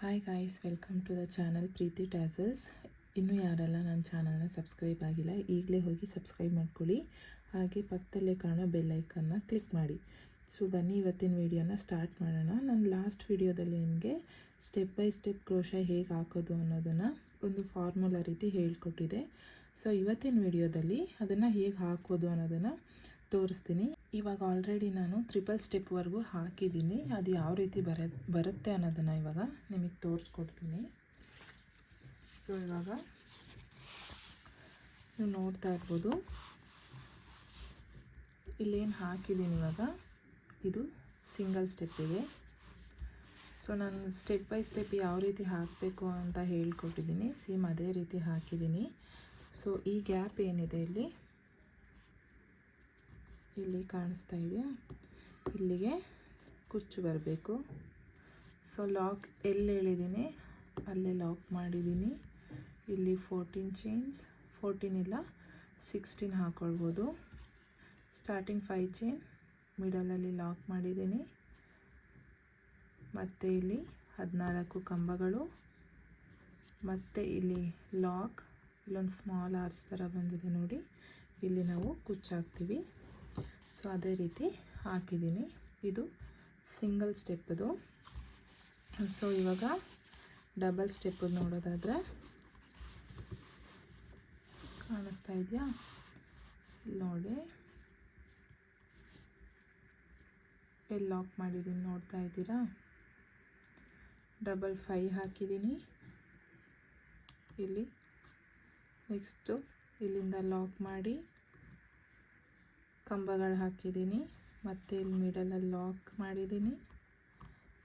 Hi guys, welcome to the channel Preethi tassels. ಇನ್ನೂ ಯಾರೆಲ್ಲ ನನ್ನ ಚಾನಲ್ನ ಸಬ್ಸ್ಕ್ರೈಬ್ ಆಗಿಲ್ಲ, ಈಗಲೇ ಹೋಗಿ ಸಬ್ಸ್ಕ್ರೈಬ್ ಮಾಡ್ಕೊಳ್ಳಿ. ಹಾಗೆ ಪಕ್ಕದಲ್ಲೇ ಕಾಣೋ ಬೆಲ್ ಐಕನ್ನ ಕ್ಲಿಕ್ ಮಾಡಿ. ಸೊ ಬನ್ನಿ ಇವತ್ತಿನ ವೀಡಿಯೋನ ಸ್ಟಾರ್ಟ್ ಮಾಡೋಣ. ನಾನು ಲಾಸ್ಟ್ ವೀಡಿಯೋದಲ್ಲಿ ನಿಮಗೆ ಸ್ಟೆಪ್ ಬೈ ಸ್ಟೆಪ್ ಕ್ರೋಶೆ ಹೇಗೆ ಹಾಕೋದು ಅನ್ನೋದನ್ನು ಒಂದು ಫಾರ್ಮುಲಾ ರೀತಿ ಹೇಳ್ಕೊಟ್ಟಿದೆ. ಸೊ ಇವತ್ತಿನ ವೀಡಿಯೋದಲ್ಲಿ ಅದನ್ನು ಹೇಗೆ ಹಾಕೋದು ಅನ್ನೋದನ್ನು ತೋರಿಸ್ತೀನಿ. ಇವಾಗ ಆಲ್ರೆಡಿ ನಾನು 3 ಸ್ಟೆಪ್ವರೆಗೂ ಹಾಕಿದ್ದೀನಿ. ಅದು ಯಾವ ರೀತಿ ಬರುತ್ತೆ ಅನ್ನೋದನ್ನು ಇವಾಗ ನಿಮಗೆ ತೋರಿಸ್ಕೊಡ್ತೀನಿ. ಸೊ ಇವಾಗ ನೀವು ನೋಡ್ತಾ ಇರ್ಬೋದು, ಇಲ್ಲೇನು ಹಾಕಿದ್ದೀನಿ ಇವಾಗ ಇದು ಸಿಂಗಲ್ ಸ್ಟೆಪ್ಪಿಗೆ. ಸೊ ನಾನು ಸ್ಟೆಪ್ ಬೈ ಸ್ಟೆಪ್ ಯಾವ ರೀತಿ ಹಾಕಬೇಕು ಅಂತ ಹೇಳ್ಕೊಟ್ಟಿದ್ದೀನಿ, ಸೇಮ್ ಅದೇ ರೀತಿ ಹಾಕಿದ್ದೀನಿ. ಸೊ ಈ ಗ್ಯಾಪ್ ಏನಿದೆ ಇಲ್ಲಿ ಕಾಣಿಸ್ತಾ ಇದೆಯಾ, ಇಲ್ಲಿಗೆ ಕುಚ್ಚು ಬರಬೇಕು. ಸೊ ಲಾಕ್ ಎಲ್ಲಿ ಹೇಳಿದ್ದೀನಿ ಅಲ್ಲೇ ಲಾಕ್ ಮಾಡಿದ್ದೀನಿ. ಇಲ್ಲಿ 14 ಚೈನ್ಸ್, 14 ಇಲ್ಲ 16 ಹಾಕ್ಕೊಳ್ಬೋದು. ಸ್ಟಾರ್ಟಿಂಗ್ 5 ಚೈನ್ ಮಿಡಲಲ್ಲಿ ಲಾಕ್ ಮಾಡಿದ್ದೀನಿ. ಮತ್ತು ಇಲ್ಲಿ 14 ಕಂಬಗಳು, ಮತ್ತು ಇಲ್ಲಿ ಲಾಕ್, ಇಲ್ಲೊಂದು ಸ್ಮಾಲ್ ಆರ್ಚ್ ಥರ ಬಂದಿದೆ ನೋಡಿ, ಇಲ್ಲಿ ನಾವು ಕುಚ್ಚಾಕ್ತೀವಿ. ಸೊ ಅದೇ ರೀತಿ ಹಾಕಿದ್ದೀನಿ. ಇದು ಸಿಂಗಲ್ ಸ್ಟೆಪ್ಪದು. ಸೊ ಇವಾಗ ಡಬಲ್ ಸ್ಟೆಪ್ ನೋಡೋದಾದರೆ ಕಾಣಿಸ್ತಾ ಇದೆಯಾ, ನೋಡಿ ಎಲ್ಲಿ ಲಾಕ್ ಮಾಡಿದ್ದೀನಿ ನೋಡ್ತಾ ಇದ್ದೀರಾ. ಡಬಲ್ 5 ಹಾಕಿದ್ದೀನಿ ಇಲ್ಲಿ. ನೆಕ್ಸ್ಟು ಇಲ್ಲಿಂದ ಲಾಕ್ ಮಾಡಿ ಕಂಬಗಳು ಹಾಕಿದ್ದೀನಿ, ಮತ್ತು ಇಲ್ಲಿ ಮಿಡಲಲ್ಲಿ ಲಾಕ್ ಮಾಡಿದ್ದೀನಿ,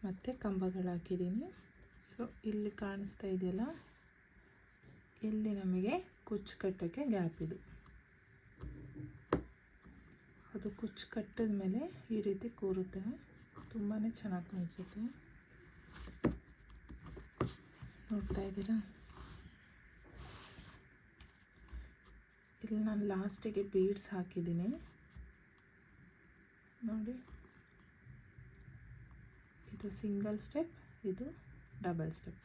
ಮತ್ತು ಕಂಬಗಳು ಹಾಕಿದ್ದೀನಿ. ಸೊ ಇಲ್ಲಿ ಕಾಣಿಸ್ತಾ ಇದೆಯಲ್ಲ, ಇಲ್ಲಿ ನಮಗೆ ಕುಚ್ಚು ಕಟ್ಟೋಕ್ಕೆ ಗ್ಯಾಪ್ ಇದು. ಅದು ಕುಚ್ಚು ಕಟ್ಟಿದ ಮೇಲೆ ಈ ರೀತಿ ಕೂರುತ್ತೆ, ತುಂಬಾ ಚೆನ್ನಾಗಿ ಕಾಣಿಸುತ್ತೆ. ನೋಡ್ತಾ ಇದ್ದೀರಾ, ಇಲ್ಲಿ ನಾನು ಲಾಸ್ಟಿಗೆ ಬೀಡ್ಸ್ ಹಾಕಿದ್ದೀನಿ ನೋಡಿ. ಇದು ಸಿಂಗಲ್ ಸ್ಟೆಪ್, ಇದು ಡಬಲ್ ಸ್ಟೆಪ್.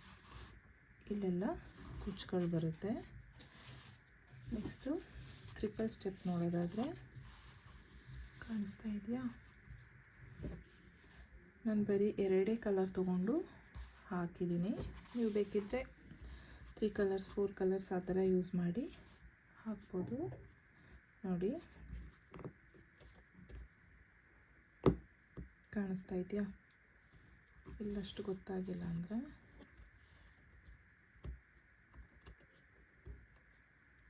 ಇಲ್ಲೆಲ್ಲ ಕುಚ್ಚುಗಳು ಬರುತ್ತೆ. ನೆಕ್ಸ್ಟು 3 ಸ್ಟೆಪ್ ನೋಡೋದಾದರೆ ಕಾಣಿಸ್ತಾ ಇದೆಯಾ, ನಾನು ಬರೀ 2 ಕಲರ್ ತೊಗೊಂಡು ಹಾಕಿದ್ದೀನಿ. ನೀವು ಬೇಕಿದ್ದರೆ 3 ಕಲರ್ಸ್ 4 ಕಲರ್ಸ್ ಆ ಥರ ಯೂಸ್ ಮಾಡಿ ಹಾಕ್ಬೋದು ನೋಡಿ. ಕಾಣಿಸ್ತಾ ಇದೆಯಾ, ಇಲ್ಲಷ್ಟು ಗೊತ್ತಾಗಿಲ್ಲ ಅಂದರೆ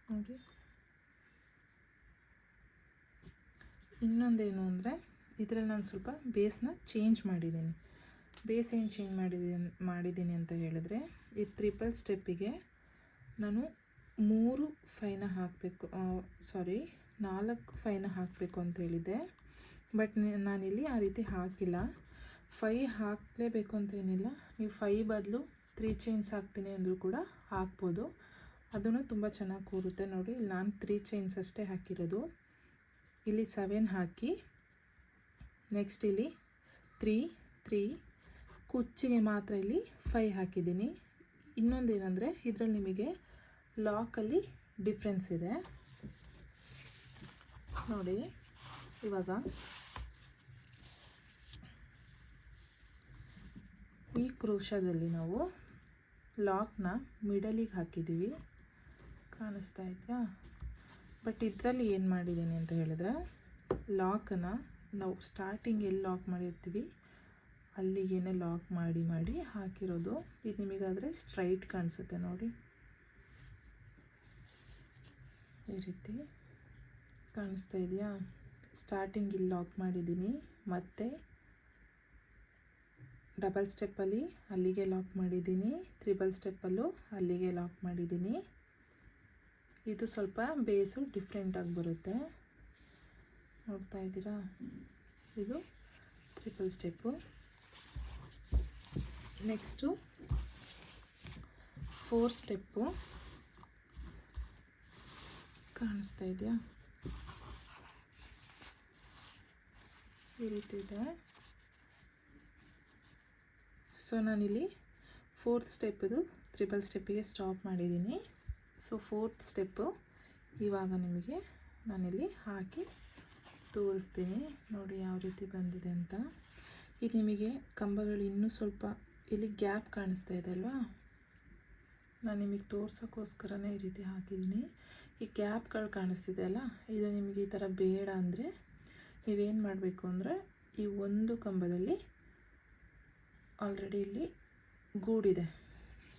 ನೋಡಿ. ಇನ್ನೊಂದೇನು ಅಂದರೆ ಇದರಲ್ಲಿ ನಾನು ಸ್ವಲ್ಪ ಬೇಸ್ನ ಚೇಂಜ್ ಮಾಡಿದ್ದೀನಿ. ಬೇಸ್ ಏನು ಚೇಂಜ್ ಮಾಡಿದ್ದೀನಿ ಅಂತ ಹೇಳಿದ್ರೆ, ಈ 3 ಸ್ಟೆಪ್ಪಿಗೆ ನಾನು 3 ಫೈನ ಹಾಕಬೇಕು, 4 ಫೈನ ಹಾಕಬೇಕು ಅಂತ ಹೇಳಿದ್ದೆ. ಬಟ್ ನಾನಿಲ್ಲಿ ಆ ರೀತಿ ಹಾಕಿಲ್ಲ. 5 ಹಾಕಲೇಬೇಕು ಅಂತ ಏನಿಲ್ಲ, ನೀವು 5 ಬದಲು 3 ಚೈನ್ಸ್ ಹಾಕ್ತೀನಿ ಅಂದರೂ ಕೂಡ ಹಾಕ್ಬೋದು, ಅದನ್ನು ತುಂಬ ಚೆನ್ನಾಗಿ ಕೂರುತ್ತೆ ನೋಡಿ. ಇಲ್ಲಿ ನಾನು 3 ಚೈನ್ಸ್ ಅಷ್ಟೇ ಹಾಕಿರೋದು. ಇಲ್ಲಿ 7 ಹಾಕಿ, ನೆಕ್ಸ್ಟ್ ಇಲ್ಲಿ 3 ಕುಚ್ಚಿಗೆ ಮಾತ್ರ ಇಲ್ಲಿ 5 ಹಾಕಿದ್ದೀನಿ. ಇನ್ನೊಂದೇನೆಂದರೆ ಇದರಲ್ಲಿ ನಿಮಗೆ ಲಾಕಲ್ಲಿ ಡಿಫ್ರೆನ್ಸ್ ಇದೆ ನೋಡಿ. ಇವಾಗ ಈ ಕ್ರೋಶದಲ್ಲಿ ನಾವು ಲಾಕ್ನ ಮಿಡಲಿಗೆ ಹಾಕಿದ್ದೀವಿ, ಕಾಣಿಸ್ತಾ ಇದೆಯಾ. ಬಟ್ ಇದರಲ್ಲಿ ಏನು ಮಾಡಿದ್ದೀನಿ ಅಂತ ಹೇಳಿದ್ರೆ, ಲಾಕನ್ನು ನಾವು ಸ್ಟಾರ್ಟಿಂಗ್ ಎಲ್ಲಿ ಲಾಕ್ ಮಾಡಿರ್ತೀವಿ ಅಲ್ಲಿಗೇನೆ ಲಾಕ್ ಮಾಡಿ ಹಾಕಿರೋದು. ಇದು ನಿಮಗಾದರೆ ಸ್ಟ್ರೈಟ್ ಕಾಣಿಸುತ್ತೆ ನೋಡಿ, ಈ ರೀತಿ ಕಾಣಿಸ್ತಾ ಇದೆಯಾ. ಸ್ಟಾರ್ಟಿಂಗ್ ಇಲ್ಲಿ ಲಾಕ್ ಮಾಡಿದ್ದೀನಿ, ಮತ್ತು ಡಬಲ್ ಸ್ಟೆಪ್ಪಲ್ಲಿ ಅಲ್ಲಿಗೆ ಲಾಕ್ ಮಾಡಿದ್ದೀನಿ, 3 ಸ್ಟೆಪ್ಪಲ್ಲೂ ಅಲ್ಲಿಗೆ ಲಾಕ್ ಮಾಡಿದ್ದೀನಿ. ಇದು ಸ್ವಲ್ಪ ಬೇಸು ಡಿಫ್ರೆಂಟಾಗಿ ಬರುತ್ತೆ, ನೋಡ್ತಾ ಇದ್ದೀರಾ. ಇದು 3 ಸ್ಟೆಪ್ಪು. ನೆಕ್ಸ್ಟು 4 ಸ್ಟೆಪ್ಪು ಕಾಣಿಸ್ತಾ ಇದೆಯಾ, ಈ ರೀತಿ ಇದೆ. ಸೊ ನಾನಿಲ್ಲಿ ಫೋರ್ತ್ ಸ್ಟೆಪ್ಪಿದು ತ್ರಿಬಲ್ ಸ್ಟೆಪ್ಪಿಗೆ ಸ್ಟಾಪ್ ಮಾಡಿದ್ದೀನಿ. ಸೊ ಫೋರ್ತ್ ಸ್ಟೆಪ್ಪು ಇವಾಗ ನಿಮಗೆ ನಾನಿಲ್ಲಿ ಹಾಕಿ ತೋರಿಸ್ತೀನಿ. ನೋಡಿ ಯಾವ ರೀತಿ ಬಂದಿದೆ ಅಂತ. ಇದು ನಿಮಗೆ ಕಂಬಗಳು ಇನ್ನೂ ಸ್ವಲ್ಪ ಇಲ್ಲಿ ಗ್ಯಾಪ್ ಕಾಣಿಸ್ತಾ ಇದೆ ಅಲ್ವಾ, ನಾನು ನಿಮಗೆ ತೋರ್ಸೋಕ್ಕೋಸ್ಕರನೇ ಈ ರೀತಿ ಹಾಕಿದ್ದೀನಿ. ಈ ಗ್ಯಾಪ್ಗಳು ಕಾಣಿಸ್ತಿದೆ ಅಲ್ಲ, ಇದು ನಿಮಗೆ ಈ ಥರ ಬೇಡ ಅಂದರೆ ನೀವೇನು ಮಾಡಬೇಕು ಅಂದರೆ, ಈ ಒಂದು ಕಂಬದಲ್ಲಿ ಆಲ್ರೆಡಿ ಇಲ್ಲಿ ಗೂಡಿದೆ.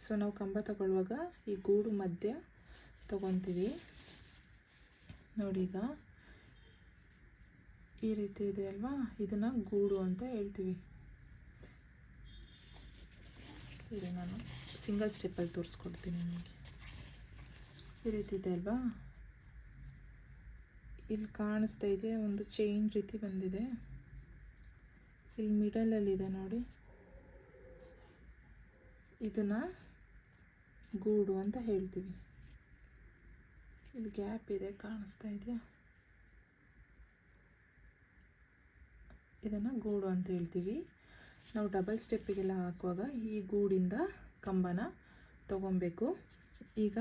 ಸೊ ನಾವು ಕಂಬ ತಗೊಳ್ಳುವಾಗ ಈ ಗೂಡು ಮಧ್ಯ ತಗೊತೀವಿ. ನೋಡಿ ಈಗ ಈ ರೀತಿ ಇದೆ ಅಲ್ವಾ, ಇದನ್ನು ಗೂಡು ಅಂತ ಹೇಳ್ತೀವಿ. ಇದು ನಾನು ಸಿಂಗಲ್ ಸ್ಟೆಪ್ಪಲ್ಲಿ ತೋರಿಸ್ಕೊಡ್ತೀನಿ ನಿಮಗೆ. ಈ ರೀತಿ ಇದೆ ಅಲ್ವಾ, ಇಲ್ಲಿ ಕಾಣಿಸ್ತಾ ಇದೆ ಒಂದು ಚೈನ್ ರೀತಿ ಬಂದಿದೆ. ಇಲ್ಲಿ ಮಿಡಲಲ್ಲಿದೆ ನೋಡಿ, ಇದನ್ನು ಗೂಡು ಅಂತ ಹೇಳ್ತೀವಿ. ಇಲ್ಲಿ ಗ್ಯಾಪ್ ಇದೆ, ಕಾಣಿಸ್ತಾ ಇದೆಯಾ, ಇದನ್ನು ಗೂಡು ಅಂತ ಹೇಳ್ತೀವಿ. ನಾವು ಡಬಲ್ ಸ್ಟೆಪ್ಪಿಗೆಲ್ಲ ಹಾಕುವಾಗ ಈ ಗೂಡಿಂದ ಕಂಬನ ತಗೊಬೇಕು. ಈಗ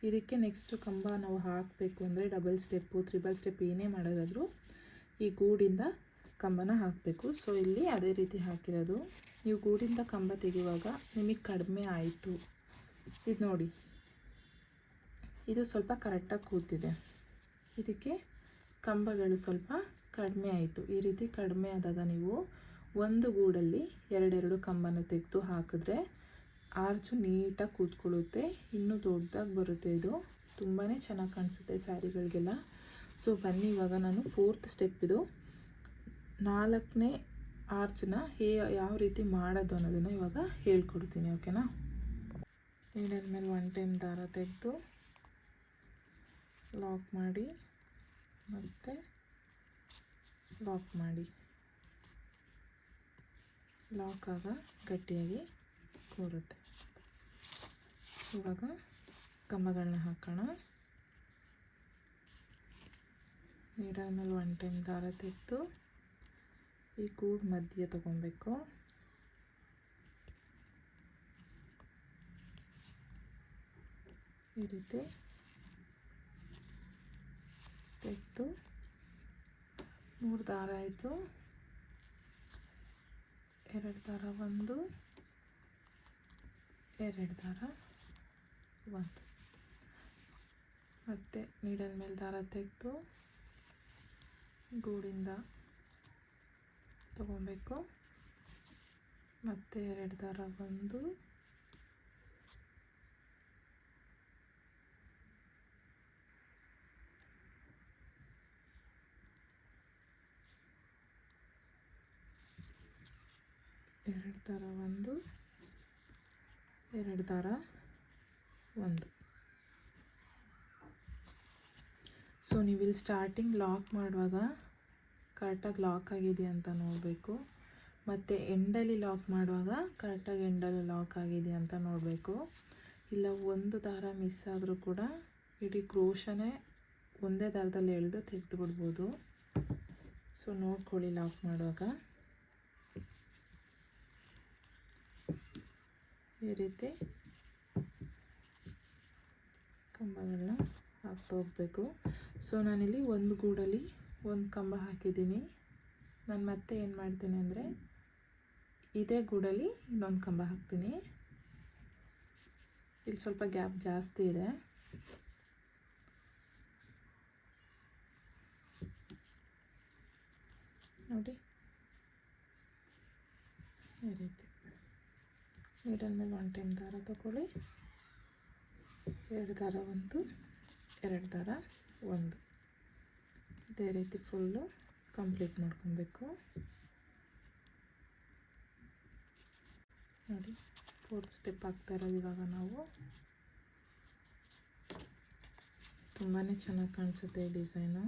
ಇದಕ್ಕೆ ನೆಕ್ಸ್ಟ್ ಕಂಬ ನಾವು ಹಾಕಬೇಕು ಅಂದರೆ ಡಬಲ್ ಸ್ಟೆಪ್ಪು ತ್ರಿಬಲ್ ಸ್ಟೆಪ್ ಏನೇ ಮಾಡೋದಾದರೂ ಈ ಗೂಡಿಂದ ಕಂಬನ ಹಾಕಬೇಕು. ಸೊ ಇಲ್ಲಿ ಅದೇ ರೀತಿ ಹಾಕಿರೋದು. ನೀವು ಗೂಡಿಂದ ಕಂಬ ತೆಗೆಯುವಾಗ ನಿಮಗೆ ಕಡಿಮೆ ಆಯಿತು, ಇದು ನೋಡಿ, ಇದು ಸ್ವಲ್ಪ ಕರೆಕ್ಟಾಗಿ ಕೂತಿದೆ. ಇದಕ್ಕೆ ಕಂಬಗಳು ಸ್ವಲ್ಪ ಕಡಿಮೆ ಆಯಿತು. ಈ ರೀತಿ ಕಡಿಮೆ ಆದಾಗ ನೀವು ಒಂದು ಗೂಡಲ್ಲಿ ಎರಡೆರಡು ಕಂಬನ ತೆಗೆದು ಹಾಕಿದ್ರೆ ಆರ್ಚು ನೀಟಾಗಿ ಕೂತ್ಕೊಳ್ಳುತ್ತೆ, ಇನ್ನೂ ದೊಡ್ಡದಾಗಿ ಬರುತ್ತೆ. ಇದು ತುಂಬಾ ಚೆನ್ನಾಗಿ ಕಾಣಿಸುತ್ತೆ ಸ್ಯಾರಿಗಳಿಗೆಲ್ಲ. ಸೊ ಬನ್ನಿ, ಇವಾಗ ನಾನು ಫೋರ್ತ್ ಸ್ಟೆಪ್ ಇದು 4ನೇ ಆರ್ಚನ್ನ ಯಾವ ರೀತಿ ಮಾಡೋದು ಅನ್ನೋದನ್ನು ಇವಾಗ ಹೇಳ್ಕೊಡ್ತೀನಿ, ಓಕೆನಾ. ನೀಡಲ್ ಮೇಲೆ 1 ಟೈಮ್ ದಾರ ತೆಗೆದು ಲಾಕ್ ಮಾಡಿ ಮತ್ತು ಲಾಕ್ ಮಾಡಿ, ಲಾಕ್ ಆಗ ಗಟ್ಟಿಯಾಗಿ ಕೂರುತ್ತೆ. ಇವಾಗ ಕಂಬಗಳನ್ನ ಹಾಕೋಣ. ನೀಡಲ್ ಮೇಲೆ 1 ಟೈಮ್ ದಾರ ತೆಗೆದು ಈ ಗೂಡು ಮಧ್ಯೆ ತಗೊಬೇಕು. ಈ ರೀತಿ ತೆಗೆದು 3 ದಾರ ಆಯಿತು. 2 ದಾರ 1, 2 ದಾರ 1, ಮತ್ತು ನೀಡಲ್ ಮೇಲೆ ದಾರ ತೆಗೆದು ಗೂಡಿಂದ ತಗೊಬೇಕು. ಮತ್ತು 2 ದಾರ 1, 2 ದಾರ 1, 2 ದಾರ 1. ಸೊ ನೀವು ಇಲ್ಲಿ ಸ್ಟಾರ್ಟಿಂಗ್ ಲಾಕ್ ಮಾಡುವಾಗ ಕರೆಕ್ಟಾಗಿ ಲಾಕ್ ಆಗಿದೆಯಾ ಅಂತ ನೋಡಬೇಕು, ಮತ್ತು ಎಂಡಲ್ಲಿ ಲಾಕ್ ಮಾಡುವಾಗ ಕರೆಕ್ಟಾಗಿ ಎಂಡಲ್ಲಿ ಲಾಕ್ ಆಗಿದೆಯಾ ಅಂತ ನೋಡಬೇಕು. ಇಲ್ಲ ಒಂದು ದಾರ ಮಿಸ್ ಆದರೂ ಕೂಡ ಇಡೀ ಕ್ರೋಶನೇ ಒಂದೇ ದಾರದಲ್ಲಿ ಎಳೆದು ತೆಗೆದು ಬಿಡ್ಬೋದು. ಸೊ ನೋಡ್ಕೊಳ್ಳಿ ಲಾಕ್ ಮಾಡುವಾಗ. ಈ ರೀತಿ ಕಂಬಗಳನ್ನ ಹಾಕ್ತಾ ಹೋಗಬೇಕು. ಸೊ ನಾನಿಲ್ಲಿ ಒಂದು ಗೂಡಲ್ಲಿ ಒಂದು ಕಂಬ ಹಾಕಿದ್ದೀನಿ. ನಾನು ಮತ್ತೆ ಏನು ಮಾಡ್ತೀನಿ ಅಂದರೆ ಇದೇ ಗೂಡಲ್ಲಿ ಇನ್ನೊಂದು ಕಂಬ ಹಾಕ್ತೀನಿ. ಇಲ್ಲಿ ಸ್ವಲ್ಪ ಗ್ಯಾಪ್ ಜಾಸ್ತಿ ಇದೆ. ನೋಡಿ, ಈ ರೀತಿ ನೀಡಲ್ ಮೇಲೆ 1 ಟೈಮ್ ದಾರ ತಗೊಳ್ಳಿ. 2 ದಾರ 1, 2 ದಾರ 1, ಇದೇ ರೀತಿ ಫುಲ್ಲು ಕಂಪ್ಲೀಟ್ ಮಾಡ್ಕೊಬೇಕು. ನೋಡಿ, ಫೋರ್ತ್ ಸ್ಟೆಪ್ ಆಗ್ತಾ ಇರೋದು ಇವಾಗ ನಾವು. ತುಂಬಾ ಚೆನ್ನಾಗಿ ಕಾಣಿಸುತ್ತೆ ಈ ಡಿಸೈನು.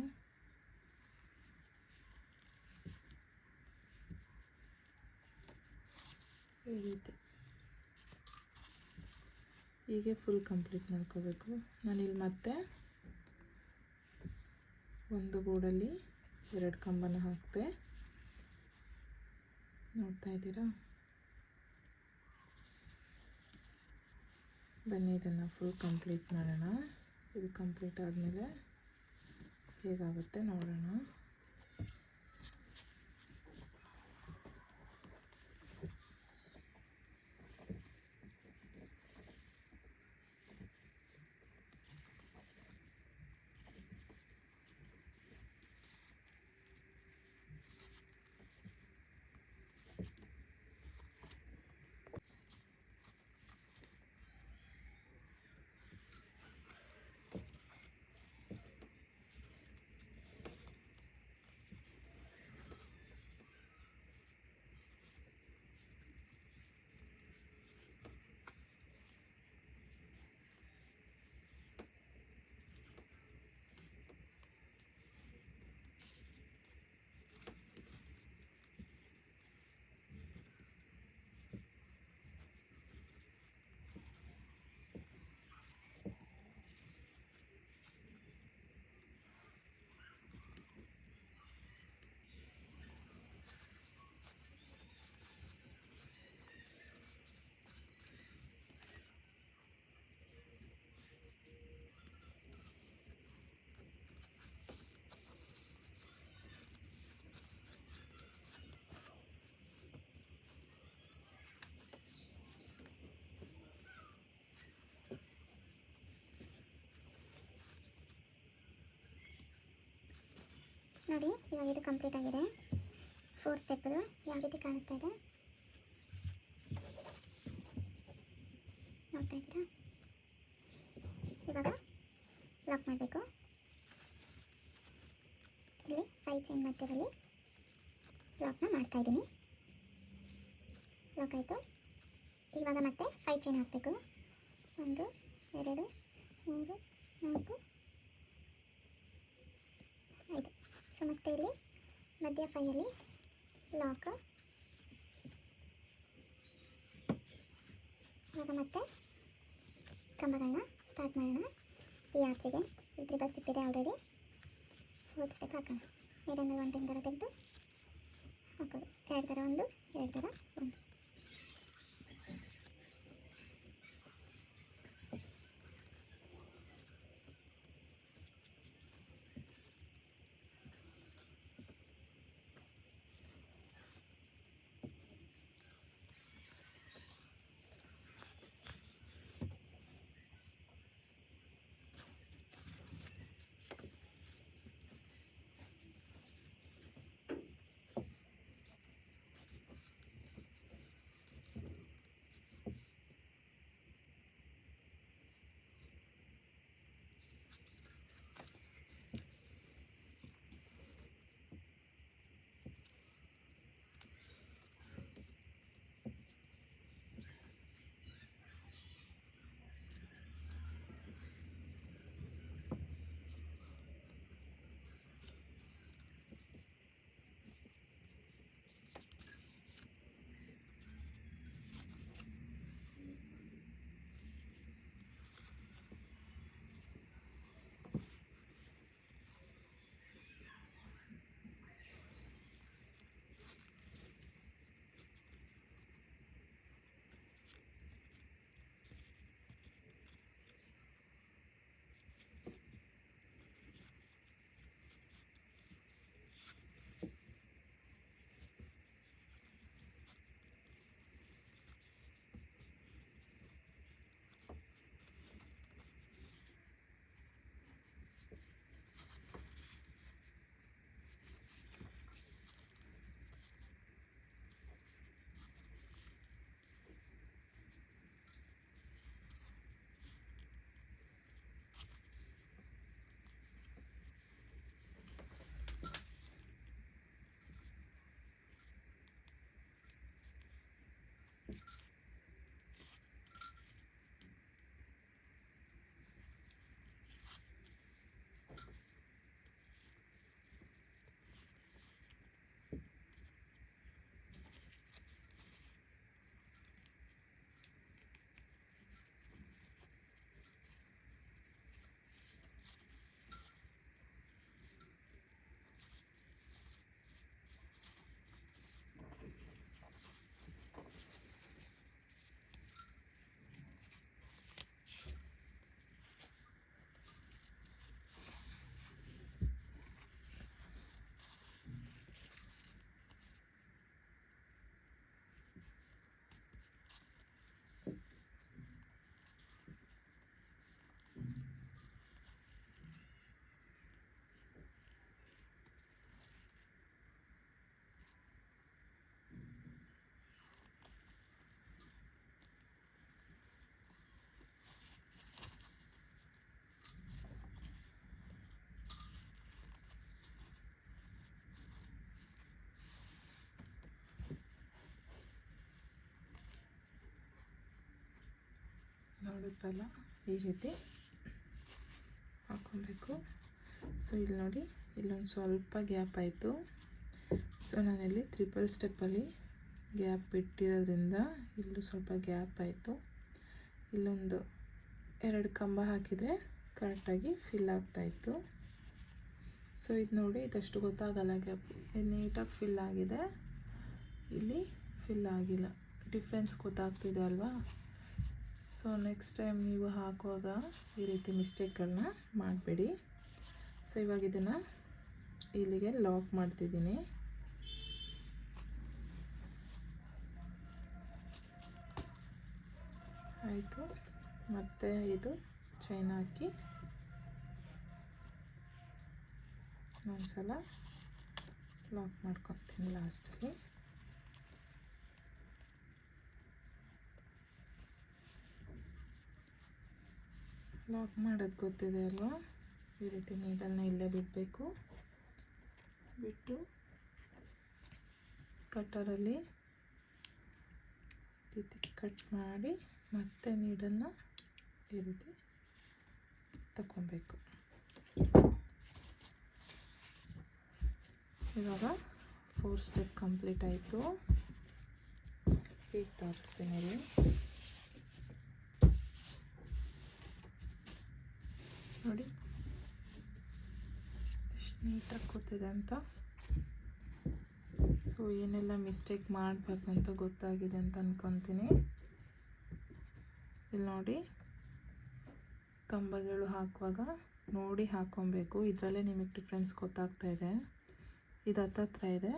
ಈ ರೀತಿ ಹೀಗೆ ಫುಲ್ ಕಂಪ್ಲೀಟ್ ಮಾಡ್ಕೋಬೇಕು. ನಾನಿಲ್ಲಿ ಮತ್ತೆ ಒಂದು ಗೂಡಲ್ಲಿ 2 ಕಂಬನ ಹಾಕ್ತೆ, ನೋಡ್ತಾ ಇದ್ದೀರಾ. ಬನ್ನಿ ಇದನ್ನು ಫುಲ್ ಕಂಪ್ಲೀಟ್ ಮಾಡೋಣ. ಇದು ಕಂಪ್ಲೀಟ್ ಆದಮೇಲೆ ಹೇಗಾಗುತ್ತೆ ನೋಡೋಣ. ನೋಡಿ ಇವಾಗ ಇದು ಕಂಪ್ಲೀಟ್ ಆಗಿದೆ. 4 ಸ್ಟೆಪ್ಗಳು ಯಾವ ರೀತಿ ಕಾಣಿಸ್ತಾ ಇದೆ ನೋಡ್ತಾ ಇದ್ದೀರಾ. ಇವಾಗ ಲಾಕ್ ಮಾಡಬೇಕು. ಇಲ್ಲಿ 5 ಚೈನ್ ಮಧ್ಯದಲ್ಲಿ ಲಾಕ್ನ ಮಾಡ್ತಾ ಇದ್ದೀನಿ. ಲಾಕ್ ಆಯಿತು. ಇವಾಗ ಮತ್ತೆ 5 ಚೈನ್ ಹಾಕಬೇಕು. 1 2 3 4 5. ಸೊ ಮತ್ತೆ ಇಲ್ಲಿ ಮಧ್ಯ 5ಅಲ್ಲಿ ಲಾಕ್. ಇವಾಗ ಮತ್ತೆ ಕಂಬಗಳನ್ನ ಸ್ಟಾರ್ಟ್ ಮಾಡೋಣ. ಈ ಆರ್ಚಿಗೆ ಇಲ್ಲಿ 3 ಸ್ಟೆಪ್ ಇದೆ ಆಲ್ರೆಡಿ. 4th ಸ್ಟೆಪ್ ಹಾಕೋಣ. ನೀಡನ್ನು 1 ಟೈಮ್ ಥರ ತೆಗೆದು ಹಾಕೋದು. 2 ಥರ 1 2 ಥರ 1. ನೋಡಿದ್ರಲ್ಲ ಈ ರೀತಿ ಹಾಕ್ಕೊಬೇಕು. ಸೊ ಇಲ್ಲಿ ನೋಡಿ ಇಲ್ಲೊಂದು ಸ್ವಲ್ಪ ಗ್ಯಾಪ್ ಆಯಿತು. ಸೊ ನಾನಿಲ್ಲಿ ಟ್ರಿಪಲ್ ಸ್ಟೆಪ್ಪಲ್ಲಿ ಗ್ಯಾಪ್ ಬಿಟ್ಟಿರೋದ್ರಿಂದ ಇಲ್ಲೂ ಸ್ವಲ್ಪ ಗ್ಯಾಪ್ ಆಯಿತು. ಇಲ್ಲೊಂದು 2 ಕಂಬ ಹಾಕಿದರೆ ಕರೆಕ್ಟಾಗಿ ಫಿಲ್ ಆಗ್ತಾಯಿತ್ತು. ಸೊ ಇದು ನೋಡಿ ಇದಷ್ಟು ಗೊತ್ತಾಗಲ್ಲ ಗ್ಯಾಪ್, ಇದು ನೀಟಾಗಿ ಫಿಲ್ ಆಗಿದೆ, ಇಲ್ಲಿ ಫಿಲ್ ಆಗಿಲ್ಲ. ಡಿಫ್ರೆನ್ಸ್ ಗೊತ್ತಾಗ್ತಿದೆ ಅಲ್ವಾ? ಸೊ ನೆಕ್ಸ್ಟ್ ಟೈಮ್ ನೀವು ಹಾಕುವಾಗ ಈ ರೀತಿ ಮಿಸ್ಟೇಕ್ಗಳನ್ನ ಮಾಡಬೇಡಿ. ಸೊ ಇವಾಗ ಇದನ್ನು ಇಲ್ಲಿಗೆ ಲಾಕ್ ಮಾಡ್ತಿದ್ದೀನಿ. ಆಯಿತು. ಮತ್ತು ಇದು ಚೈನ್ ಹಾಕಿ ಒಂದ್ಸಲ ಲಾಕ್ ಮಾಡ್ಕೊತೀನಿ ಲಾಸ್ಟಲ್ಲಿ. ಲಾಕ್ ಮಾಡೋದು ಗೊತ್ತಿದೆ ಅಲ್ವಾ? ಈ ರೀತಿ ನೀಡಲ್ನ ಇಲ್ಲೇ ಬಿಡಬೇಕು. ಬಿಟ್ಟು ಕಟ್ಟರಲ್ಲಿ ಈ ರೀತಿ ಕಟ್ ಮಾಡಿ ಮತ್ತೆ ನೀಡಲ್ನ ಈ ರೀತಿ ತಗೊಬೇಕು. ಇವಾಗ 4 ಸ್ಟೆಪ್ ಕಂಪ್ಲೀಟ್ ಆಯಿತು. ಈಗ ತೋರಿಸ್ತೀನಿ ರೀ. ನೋಡಿ ಎಷ್ಟು ನೀಟಾಗಿ ಕೂತಿದೆ ಅಂತ. ಸೊ ಏನೆಲ್ಲ ಮಿಸ್ಟೇಕ್ ಮಾಡಬಾರ್ದು ಅಂತ ಗೊತ್ತಾಗಿದೆ ಅಂತ ಅಂದ್ಕೊತೀನಿ. ಇಲ್ಲಿ ನೋಡಿ ಕಂಬಗಳು ಹಾಕುವಾಗ ನೋಡಿ ಹಾಕ್ಕೊಬೇಕು. ಇದರಲ್ಲೇ ನಿಮಗೆ ಡಿಫ್ರೆನ್ಸ್ ಗೊತ್ತಾಗ್ತಾ ಇದೆ. ಇದು ಹತ್ತತ್ರ ಇದೆ,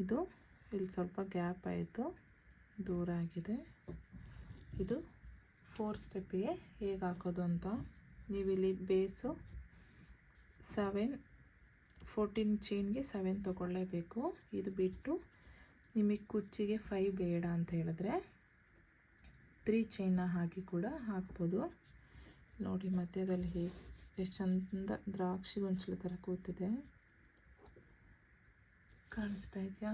ಇದು ಇಲ್ಲಿ ಸ್ವಲ್ಪ ಗ್ಯಾಪ್ ಆಯಿತು, ದೂರ ಆಗಿದೆ. ಇದು 4 ಸ್ಟೆಪ್ಪಿಗೆ ಹೇಗೆ ಹಾಕೋದು ಅಂತ. ನೀವಿಲ್ಲಿ ಬೇಸು 14 ಚೈನ್ಗೆ 7 ತೊಗೊಳ್ಳೇಬೇಕು. ಇದು ಬಿಟ್ಟು ನಿಮಗೆ ಕುಚ್ಚಿಗೆ 5 ಬೇಡ ಅಂತ ಹೇಳಿದ್ರೆ 3 ಚೈನ್ನ ಹಾಕಿ ಕೂಡ ಹಾಕ್ಬೋದು. ನೋಡಿ ಮಧ್ಯದಲ್ಲಿ ಹೇಗೆ ಎಷ್ಟು ಚಂದ ದ್ರಾಕ್ಷಿ ಗೊಂಚಲು ಥರ ಕೂತಿದೆ, ಕಾಣಿಸ್ತಾ ಇದೆಯಾ?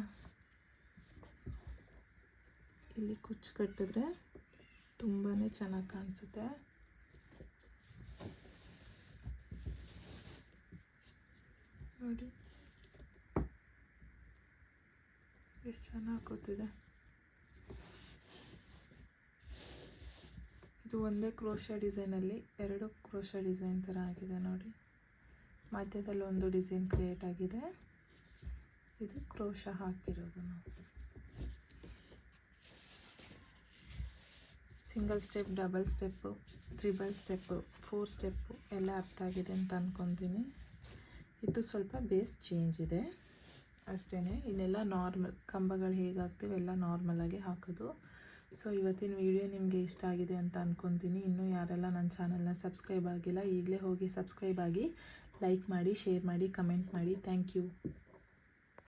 ಇಲ್ಲಿ ಕುಚ್ಚು ಕಟ್ಟಿದ್ರೆ ತುಂಬಾ ಚೆನ್ನಾಗಿ ಕಾಣಿಸುತ್ತೆ. ನೋಡಿ ಎಷ್ಟು ಚೆನ್ನಾಗಿ ಕೂತಿದೆ. ಇದು ಒಂದೇ ಕ್ರೋಶಾ ಡಿಸೈನಲ್ಲಿ 2 ಕ್ರೋಶಾ ಡಿಸೈನ್ ಥರ ಆಗಿದೆ ನೋಡಿ. ಮಧ್ಯದಲ್ಲಿ ಒಂದು ಡಿಸೈನ್ ಕ್ರಿಯೇಟ್ ಆಗಿದೆ, ಇದು ಕ್ರೋಶಾ ಹಾಕಿರೋದು. ನಾವು single step, double step, triple step, 4 step ಎಲ್ಲ ಅರ್ಥ ಆಗಿದೆ ಅಂತ ಅಂದ್ಕೊತೀನಿ. ಇದು ಸ್ವಲ್ಪ ಬೇಸ್ ಚೇಂಜ್ ಇದೆ ಅಷ್ಟೇ. ಇನ್ನೆಲ್ಲ ನಾರ್ಮಲ್ ಕಂಬಗಳು ಹೇಗೆ ಹಾಕ್ತೀವಿ ಎಲ್ಲ ನಾರ್ಮಲಾಗಿ ಹಾಕೋದು. ಸೊ ಇವತ್ತಿನ ವಿಡಿಯೋ ನಿಮಗೆ ಇಷ್ಟ ಆಗಿದೆ ಅಂತ ಅಂದ್ಕೊತೀನಿ. ಇನ್ನೂ ಯಾರೆಲ್ಲ ನನ್ನ ಚಾನಲ್ನ ಸಬ್ಸ್ಕ್ರೈಬ್ ಆಗಿಲ್ಲ ಈಗಲೇ ಹೋಗಿ ಸಬ್ಸ್ಕ್ರೈಬ್ ಆಗಿ, ಲೈಕ್ ಮಾಡಿ, ಶೇರ್ ಮಾಡಿ, ಕಮೆಂಟ್ ಮಾಡಿ. Thank you.